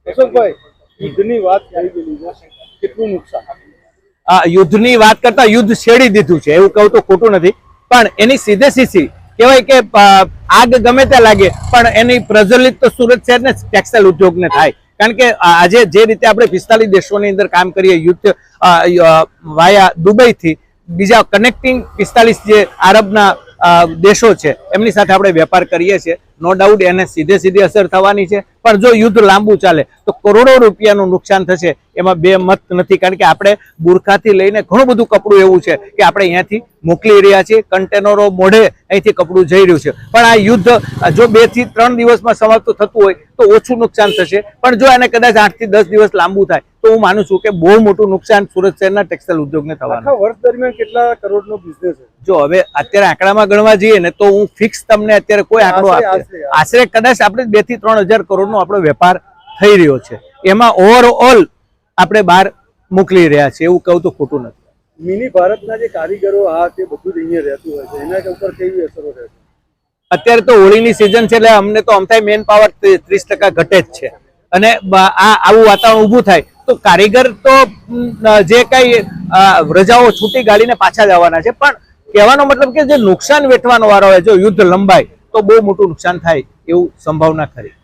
અશોકભાઈ, યુદ્ધની વાત થઈ ગયેલી છે, કેટલું નુકસાન? યુદ્ધની વાત કરતા યુદ્ધ છેડી દીધું છે એવું કહું તો ખોટું નથી, પણ એની સીધે સીધી કહેવાય કે આગ ગમે ત્યાં લાગે પણ એની પ્રજ્વલિત તો સુરત શહેરને ટેક્સટાઇલ ઉદ્યોગને થાય. કારણ કે આજે જે રીતે આપણે 45 દેશોની અંદર કામ કરીએ યુદ્ધ વાયા દુબઈથી બીજા કનેક્ટિંગ 45 જે આરબના દેશો છે એમની સાથે આપણે વેપાર કરીએ છીએ. નો ડાઉટ એને સીધે સીધી અસર થવાની છે, પણ જો યુદ્ધ લાંબુ ચાલે તો કરોડો રૂપિયાનું નુકસાન થશે, એમાં બે મત નથી. કારણ કે આપણે બુરખાથી લઈને ઘણું બધું કપડું એવું છે કે આપણે અહીંયાથી મોકલી રહ્યા છીએ, કન્ટેનરો મોઢે અહીંથી કપડું જઈ રહ્યું છે. પણ આ યુદ્ધ જો 2 થી 3 દિવસમાં સમાપ્ત થતું હોય તો ઓછું નુકસાન થશે, પણ જો એને કદાચ 8 થી 10 દિવસ લાંબુ થાય તો હું માનું છું કે બહુ મોટું નુકસાન સુરત શહેરના ટેક્સટાઇલ ઉદ્યોગને થવાનું. આખા વર્ષ દરમિયાન કેટલા કરોડનો બિઝનેસ છે? જો હવે અત્યારે આંકડામાં ગણવા જઈએ ને તો હું ફિક્સ તમને અત્યારે કોઈ આંકડો આશરે કદાચ આપણે 2 થી 3 હજાર કરોડનો આપણો વેપાર થઈ રહ્યો છે. એમાં ઓવરઓલ આપણે બહાર મોકલી રહ્યા છીએ એવું કહું તો ખોટું નથી. મિની ભારતના જે કારીગરો આ તે બધું જ અહીંયા રહેતું હોય છે, એના ઉપર કેવી અસરો રહે છે? અત્યારે તો હોળીની સિઝન છે એટલે અમને તો અમથાય મેન પાવર 30% ઘટે જ છે, અને આવું વાતાવરણ ઊભું થાય તો કારીગર તો જે કઈ રજાઓ છૂટી ગાળીને પાછા જવાના છે. પણ કહેવાનો મતલબ કે જે નુકસાન વેઠવાનો વારો હોય, જો યુદ્ધ લંબાય તો બહુ મોટું નુકસાન થાય એવું સંભાવના ખરી.